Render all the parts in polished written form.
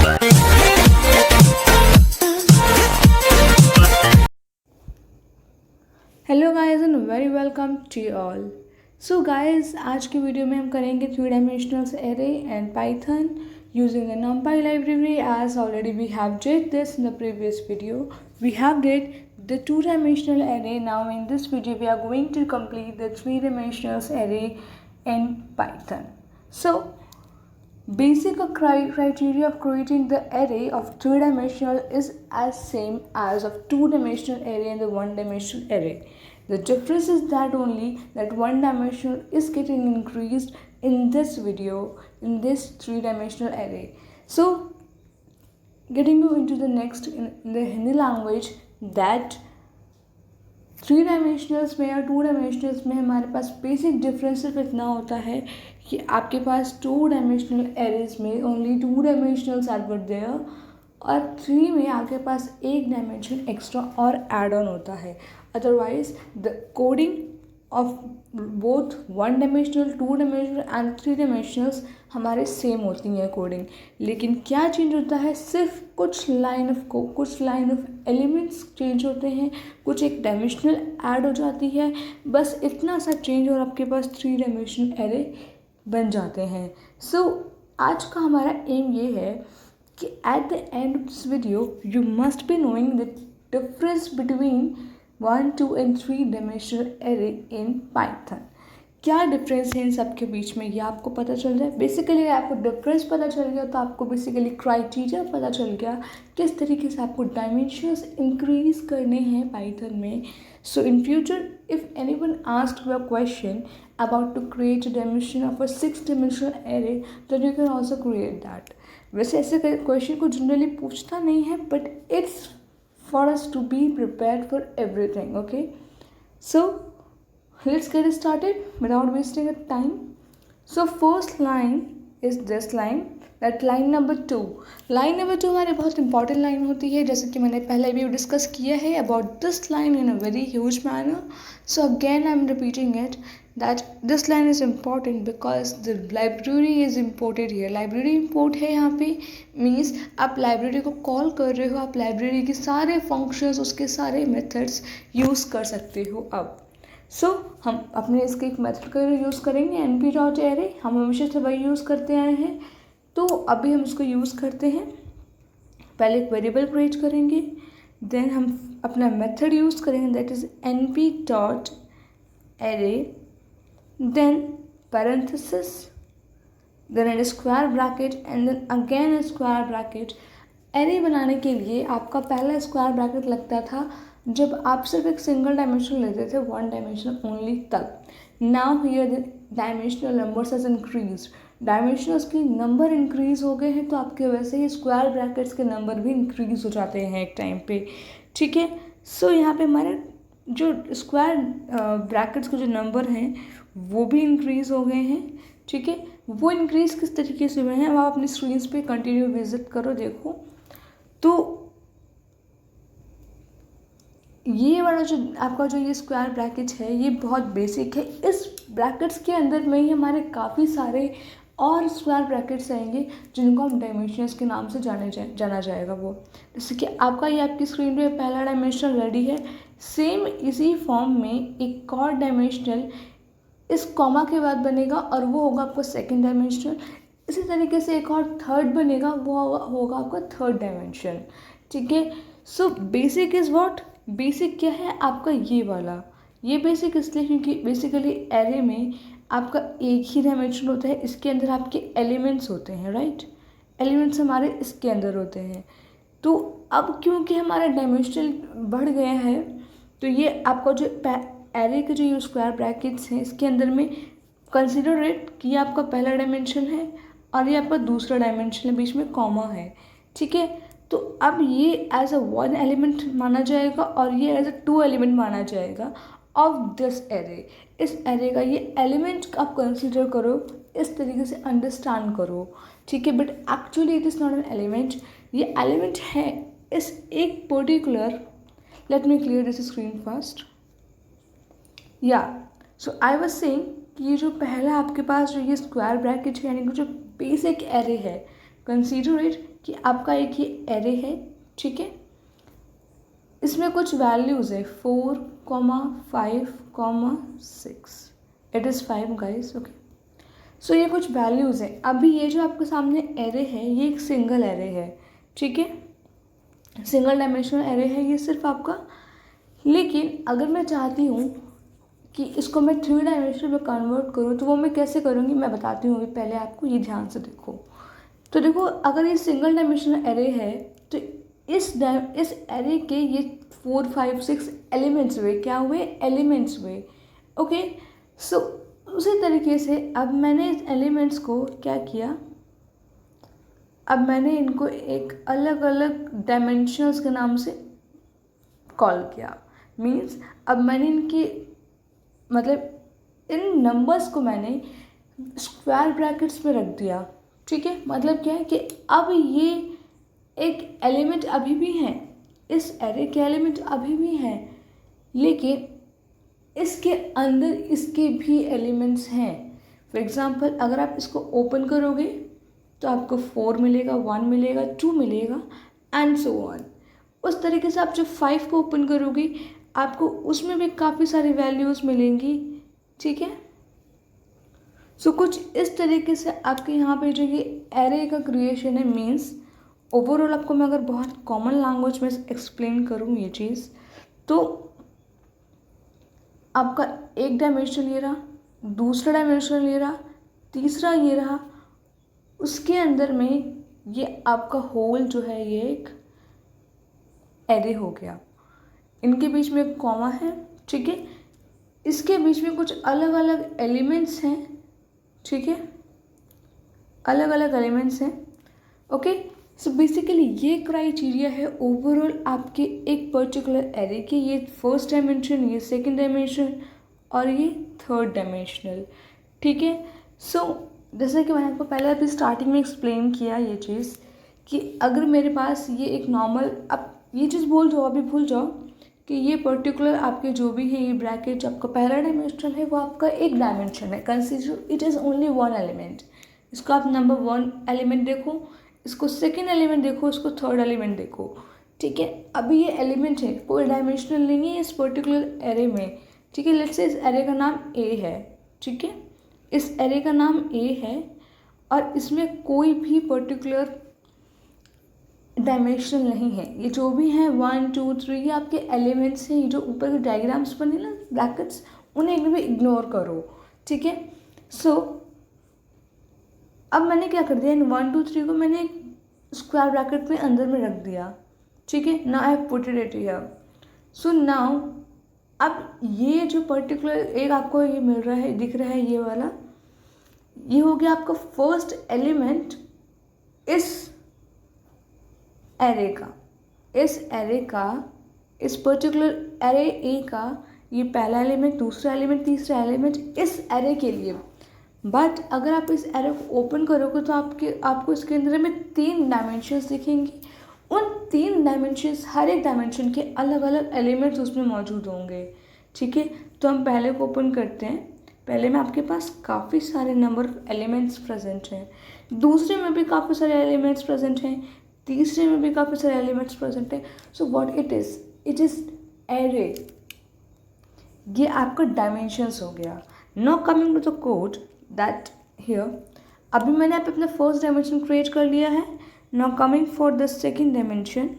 Hello guys and very welcome to all. So guys, आज की video में हम करेंगे 3 dimensional array and Python using the numpy library. As already we have did this in the previous video, we have did the 2 dimensional array. Now in this video we are going to complete the 3 dimensional array in Python. So basic criteria of creating the array of 3 dimensional is as same as of 2 dimensional array and the 1 dimensional array. The difference is that only that 1 dimensional is getting increased in this video, in this 3 dimensional array. So getting you into the next in the Hindi language, that 3 डायमेंशनल्स में या 2 डायमेंशनल्स में हमारे पास basic difference सिर्फ इतना होता है कि आपके पास 2 डायमेंशनल एरेज में ओनली 2 डायमेंशनल्स आर वर देयर और 3 में आपके पास एक डायमेंशन एक्स्ट्रा और एड ऑन होता है. Otherwise the coding of both 1 dimensional 2 dimensional and 3 डायमेंशनल्स हमारे सेम होती हैं कोडिंग. लेकिन क्या चेंज होता है, सिर्फ कुछ लाइन ऑफ एलिमेंट्स चेंज होते हैं, कुछ एक डायमेंशनल ऐड हो जाती है, बस इतना सा चेंज और आपके पास 3 डायमेंशनल एरे बन जाते हैं. सो आज का हमारा एम ये है कि at the end of this video you must be knowing the difference between 1, 2 and 3 dimensional array in Python. क्या डिफरेंस है इन सब के बीच में, ये आपको पता चल जाए. बेसिकली आपको डिफरेंस पता चल गया तो आपको बेसिकली क्राइटेरिया पता चल गया किस तरीके से आपको डायमेंशंस इंक्रीज करने हैं पाइथन में. So in future if anyone asked you a question about to create a dimension of a 6 dimensional array, then you can also create that. वैसे ऐसे क्वेश्चन को जनरली पूछता नहीं है, but it's for us to be prepared for everything. Okay, so let's get started without wasting a time. So first line is this line, that line number 2. line number 2 हमारी बहुत important line होती है, जैसे कि मैंने पहले भी discuss किया है about this line in a very huge manner. So again I'm repeating it that this line is important because the library is imported here. Library import है यहाँ पे, मीन्स आप लाइब्रेरी को कॉल कर रहे हो, आप लाइब्रेरी के सारे फंक्शंस, उसके सारे मेथड्स यूज़ कर सकते हो. अब हम अपने इसके एक मेथड का यूज़ करेंगे np.array. हम हमेशा से वही यूज़ करते आए हैं, तो अभी हम इसको यूज़ करते हैं. पहले एक वेरिएबल क्रिएट करेंगे, देन हम अपना मेथड यूज़ करेंगे, that is np.array, then parenthesis, then a square bracket and then again a square bracket. Array बनाने के लिए आपका पहला स्क्वायर ब्रैकेट लगता था जब आप सिर्फ एक सिंगल डायमेंशन लेते थे, 1 डायमेंशन ओनली, तब. Now here the dimensional numbers has increase, dimensionals की नंबर इंक्रीज हो गए हैं, तो आपके वैसे ही स्क्वायर ब्रैकेट्स के नंबर भी इंक्रीज हो जाते हैं एक टाइम पे. ठीक है, सो यहाँ पे हमारे जो स्क्वायर ब्रैकेट्स के जो नंबर हैं वो भी इंक्रीज़ हो गए हैं. ठीक है, वो इंक्रीज़ किस तरीके से हुए हैं अब आप अपनी स्क्रीन पे कंटिन्यू विजिट करो, देखो. तो ये वाला जो आपका जो ये स्क्वायर ब्रैकेट है ये बहुत बेसिक है. इस ब्रैकेट्स के अंदर में ही हमारे काफ़ी सारे और स्क्वायर ब्रैकेट्स आएंगे जिनको हम डायमेंशंस के नाम से जाना जाएगा. वो जैसे कि आपका ये आपकी स्क्रीन पे पहला डायमेंशनल रेडी है. सेम इसी फॉर्म में एक और डायमेंशनल इस कॉमा के बाद बनेगा और वो होगा आपका सेकंड डायमेंशनल. इसी तरीके से एक और थर्ड बनेगा, वो होगा आपका थर्ड डायमेंशन. ठीक है, so basic is what, basic क्या है आपका ये वाला. ये बेसिक इसलिए क्योंकि बेसिकली एरे में आपका एक ही डायमेंशन होता है, इसके अंदर आपके एलिमेंट्स होते हैं, राइट. एलिमेंट्स हमारे इसके अंदर होते हैं. तो अब क्योंकि हमारा डायमेंशनल बढ़ गया है, तो ये आपका जो एरे के जो स्क्वायर ब्रैकेट्स हैं इसके अंदर में कंसिडर इट कि ये आपका पहला डायमेंशन है और ये आपका दूसरा डायमेंशन है, बीच में कॉमा है. ठीक है, तो अब ये एज अ 1 एलिमेंट माना जाएगा और ये एज अ 2 एलिमेंट माना जाएगा ऑफ दिस एरे. इस एरे का ये एलिमेंट आप कंसिडर करो, इस तरीके से अंडरस्टैंड करो. ठीक है, but actually it is not an element. ये एलिमेंट है इस एक particular, let me clear this screen first. या सो आई वाज सेइंग कि ये जो पहला आपके पास जो ये स्क्वायर ब्रैकेट है, यानी कि जो बेसिक एरे है, कंसीडर इट कि आपका एक ये एरे है, ठीक है, इसमें कुछ वैल्यूज़ है 4, 5, 6, इट इज़ 5 गाइस, ओके। सो ये कुछ वैल्यूज़ हैं। अभी ये जो आपके सामने एरे है ये एक सिंगल एरे है, ठीक है, सिंगल डायमेंशनल एरे है ये सिर्फ आपका। लेकिन अगर मैं चाहती हूँ कि इसको मैं 3 डायमेंशनल में कन्वर्ट करूँ तो वो मैं कैसे करूँगी मैं बताती हूँ। अभी पहले आपको ये ध्यान से देखो। तो देखो, अगर ये सिंगल डायमेंशनल एरे है तो इस एरे के ये 4, 5, 6 एलिमेंट्स हुए, क्या हुए, एलिमेंट्स हुए, ओके। सो उसी तरीके से अब मैंने इस एलिमेंट्स को क्या किया, अब मैंने इनको एक अलग अलग डायमेंशंस के नाम से कॉल किया। मीन्स अब मैंने इनकी मतलब इन नंबर्स को मैंने स्क्वायर ब्रैकेट्स में रख दिया, ठीक है। मतलब क्या है कि अब ये एक एलिमेंट अभी भी हैं, इस एरे के एलिमेंट अभी भी हैं, लेकिन इसके अंदर इसके भी एलिमेंट्स हैं। फॉर एग्ज़ाम्पल अगर आप इसको ओपन करोगे तो आपको 4 मिलेगा, 1 मिलेगा, 2 मिलेगा एंड सो ऑन। उस तरीके से आप जब 5 को ओपन करोगे आपको उसमें भी काफ़ी सारी वैल्यूज़ मिलेंगी, ठीक है। सो कुछ इस तरीके से आपके यहाँ पे जो ये एरे का क्रिएशन है, मीन्स ओवरऑल आपको मैं अगर बहुत कॉमन लैंग्वेज में एक्सप्लेन करूँ ये चीज़, तो आपका एक डायमेंशन ये रहा, दूसरा डायमेंशन ये रहा, तीसरा ये रहा, उसके अंदर में ये आपका होल जो है ये एक एरे हो गया। इनके बीच में एक कॉमा है, ठीक है, इसके बीच में कुछ अलग अलग एलिमेंट्स हैं, ठीक है, अलग अलग एलिमेंट्स हैं, ओके। सो बेसिकली ये क्राइटेरिया है ओवरऑल आपके एक पर्टिकुलर एरे के। ये फर्स्ट डायमेंशन, ये सेकंड डायमेंशन और ये थर्ड डायमेंशनल, ठीक है। सो जैसे कि मैंने आपको पहले अभी स्टार्टिंग में एक्सप्लेन किया ये चीज़ कि अगर मेरे पास ये एक नॉर्मल, अब ये चीज़ भूल जाओ, अभी भूल जाओ कि ये पर्टिकुलर आपके जो भी है ये ब्रैकेट जो आपका पहला डायमेंशनल है वो आपका एक डायमेंशन है। Consider it is only 1 element. इसको आप नंबर 1 एलिमेंट देखो, इसको सेकेंड एलिमेंट देखो, इसको थर्ड एलिमेंट देखो, ठीक है। अभी ये एलिमेंट है, कोई डायमेंशनल नहीं है इस पर्टिकुलर एरे में, ठीक है। लेट्स से इस एरे का नाम ए है, ठीक है, इस एरे का नाम ए है और इसमें कोई भी पर्टिकुलर डायमेंशनल नहीं है। ये जो भी हैं 1, 2, 3 ये आपके एलिमेंट्स हैं। ये जो ऊपर के डायग्राम्स बने ना ब्रैकेट्स, उन्हें एकदम इग्नोर करो, ठीक है। सो अब मैंने क्या कर दिया, इन 1, 2, 3 को मैंने एक स्क्वायर ब्रैकेट में अंदर में रख दिया, ठीक है। Now I have put it here. So now अब ये जो पर्टिकुलर एक आपको ये मिल रहा है, दिख रहा है ये वाला, ये हो गया आपका फर्स्ट एलिमेंट इस एरे का, इस एरे का, इस पर्टिकुलर एरे ए का ये पहला एलिमेंट, दूसरा एलिमेंट, तीसरा एलिमेंट इस एरे के लिए। बट अगर आप इस एरे को ओपन करोगे तो आपको इसके अंदर में 3 डायमेंशंस दिखेंगी। उन 3 डायमेंशंस, हर एक डायमेंशन के अलग अलग एलिमेंट्स उसमें मौजूद होंगे, ठीक है। तो हम पहले को ओपन करते हैं। पहले में आपके पास काफ़ी सारे नंबर ऑफ एलिमेंट्स प्रेजेंट हैं, दूसरे में भी काफ़ी सारे एलिमेंट्स प्रेजेंट हैं, तीसरे में भी काफ़ी सारे एलिमेंट्स प्रेजेंट हैं। So what it is array. ये आपका डायमेंशंस हो गया। Now coming to the code that here, अभी मैंने आप अपना फर्स्ट डायमेंशन क्रिएट कर लिया है। Now coming for the second dimension,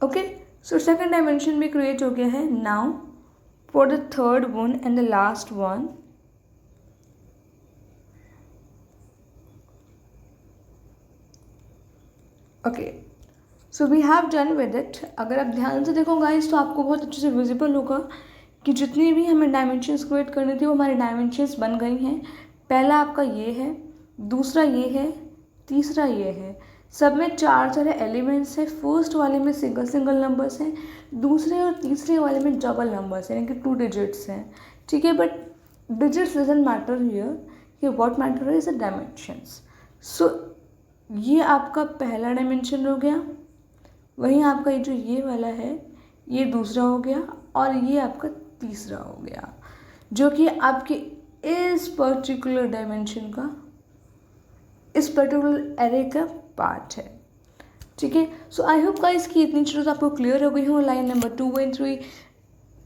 okay. So second dimension भी क्रिएट हो गया है। Now for the third one and the last one, okay. So we have done with it. अगर आप ध्यान से देखो गाइस तो आपको बहुत अच्छे से विजिबल होगा कि जितनी भी हमें डायमेंशंस क्रिएट करनी थी वो हमारी डायमेंशंस बन गई हैं। पहला आपका ये है, दूसरा ये है, तीसरा ये है। सब में 4 एलिमेंट्स हैं। फर्स्ट वाले में सिंगल नंबर्स हैं, दूसरे और तीसरे वाले में डबल नंबर्स हैं, यानी कि 2 डिजिट्स हैं, ठीक है। But digits doesn't matter here, कि what matter is the dimensions. So ये आपका पहला डायमेंशन हो गया, वहीं आपका ये जो ये वाला है ये दूसरा हो गया और ये आपका तीसरा हो गया, जो कि आपके इस पर्टिकुलर डायमेंशन का इस पर्टिकुलर एरे का पार्ट है। ठीक है, सो आई होप गाइस कि इतनी चीज़ें आपको क्लियर हो गई हो। Line number 2 and 3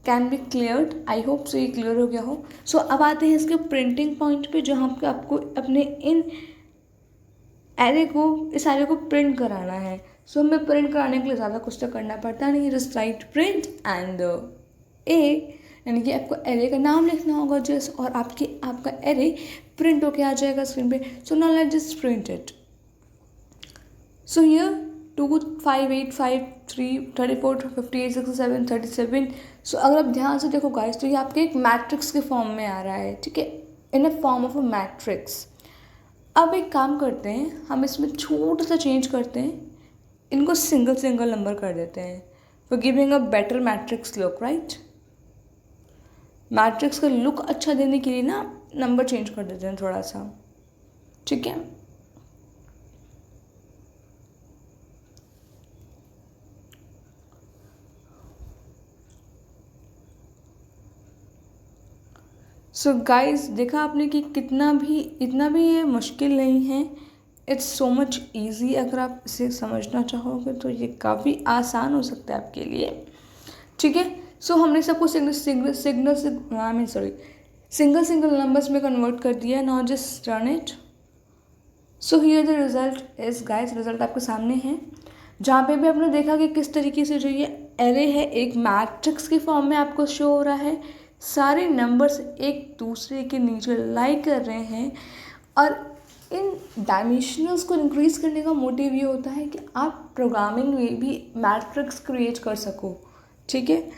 can be cleared, I hope so ये क्लियर हो गया हो। सो अब आते हैं इसके प्रिंटिंग पॉइंट पे, जहाँ पे आपको अपने इन एरे को, इस एरे को प्रिंट कराना है। सो हमें प्रिंट कराने के लिए ज़्यादा कुछ तो करना पड़ता नहीं, जस्ट राइट प्रिंट एंड ए, यानी कि आपको एरे का नाम लिखना होगा जस्ट, और आपका एरे प्रिंट होके आ जाएगा स्क्रीन पे। So now let's just print it. So here 2 5 8 5 3 34 58 67 37। सो अगर आप ध्यान से देखो गाइस, तो ये आपके एक मैट्रिक्स के फॉर्म में आ रहा है। ठीक है, in a form of a matrix. अब एक काम करते हैं, हम इसमें छोटा सा चेंज करते हैं, इनको सिंगल सिंगल नंबर कर देते हैं for giving a better matrix look, right. Matrix का लुक अच्छा देने के लिए ना नंबर चेंज कर देते हैं थोड़ा सा। ठीक है, सो गाइस देखा आपने कि इतना भी ये मुश्किल नहीं है। It's so much easy. अगर आप इसे समझना चाहोगे तो ये काफ़ी आसान हो सकता है आपके लिए। ठीक है, सो हमने सबको सिंगल सिंगल नंबर्स में कन्वर्ट कर दिया। Now just run it. So here the result is guys, result आपके सामने है, जहाँ पे भी आपने देखा कि किस तरीके से जो ये एरे है एक मैट्रिक्स के फॉर्म में आपको शो हो रहा है। सारे नंबर्स एक दूसरे के नीचे लाई कर रहे हैं, और इन डायमेंशनल्स को इंक्रीज करने का मोटिव ये होता है कि आप प्रोग्रामिंग में भी मैट्रिक्स क्रिएट कर सको। ठीक है,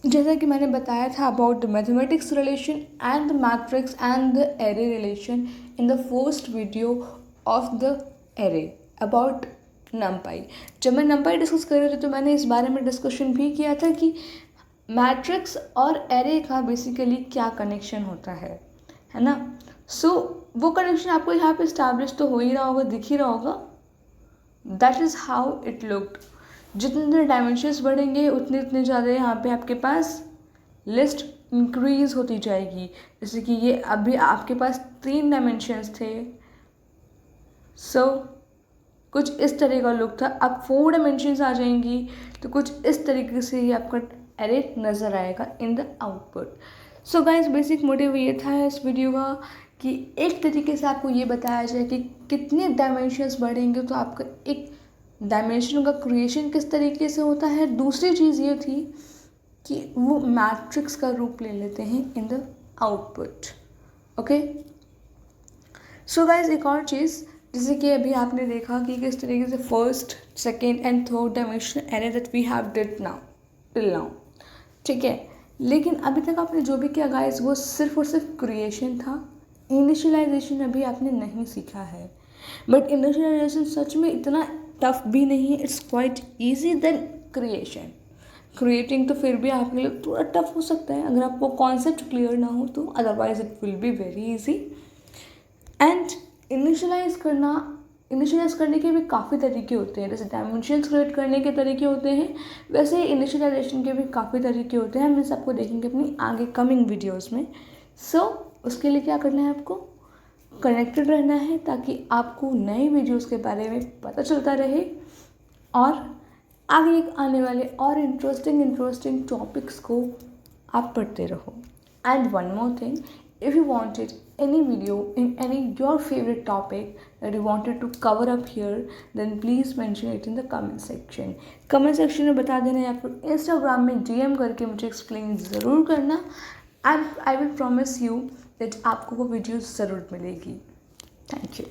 जैसा कि मैंने बताया था about the mathematics relation and the matrix and the array relation in the first video of the array about नमपाई। जब मैं नमपाई डिस्कस कर रही थी तो मैंने इस बारे में डिस्कशन भी किया था कि मैट्रिक्स और एरे का बेसिकली क्या कनेक्शन होता है ना। सो वो कनेक्शन आपको यहाँ पे इस्टेब्लिश तो हो ही रहा होगा, दिख ही रहा होगा। That is how it looked. जितने डायमेंशंस बढ़ेंगे उतने ज़्यादा यहाँ पे आपके पास लिस्ट इंक्रीज होती जाएगी। जैसे कि ये अभी आपके पास 3 डायमेंशंस थे, सो कुछ इस तरह का लुक था। अब 4 डायमेंशंस आ जाएंगी तो कुछ इस तरीके से ये आपका एरे नज़र आएगा in the output. So guys basic motive ये था इस वीडियो का कि एक तरीके से आपको ये बताया जाए कि कितने डायमेंशंस बढ़ेंगे तो आपका एक डायमेंशन का क्रिएशन किस तरीके से होता है। दूसरी चीज़ ये थी कि वो मैट्रिक्स का रूप ले लेते हैं in the output. Okay, so guys एक और चीज़, जैसे कि अभी आपने देखा कि किस तरीके से first second and third dimensional array that we have did now till now. ठीक है, लेकिन अभी तक आपने जो भी किया गाइस वो सिर्फ और सिर्फ क्रिएशन था। इनिशियलाइजेशन अभी आपने नहीं सीखा है, बट इनिशियलाइजेशन सच में इतना टफ भी नहीं है। It's quite easy then creation. Creating तो फिर भी आपके लिए थोड़ा टफ हो सकता है अगर आपको कॉन्सेप्ट क्लियर ना हो तो, otherwise it will be very easy. And initialize करने के भी काफ़ी तरीके होते हैं। जैसे डायमेंशंस क्रिएट करने के तरीके होते हैं, वैसे ही इनिशियलाइजेशन के भी काफ़ी तरीके होते हैं। हम इस सबको देखेंगे अपनी आगे कमिंग वीडियोस में। सो उसके लिए क्या करना है, आपको कनेक्टेड रहना है ताकि आपको नए वीडियोस के बारे में पता चलता रहे और आगे आने वाले और इंटरेस्टिंग टॉपिक्स को आप पढ़ते रहो। And one more thing, if you wanted any video in any your favorite topic that you wanted to cover up here, then please mention it in the comment section में बता देना, या फिर Instagram में DM करके मुझे explain ज़रूर करना। And I will promise you that आपको वो वीडियो ज़रूर मिलेगी। Thank you.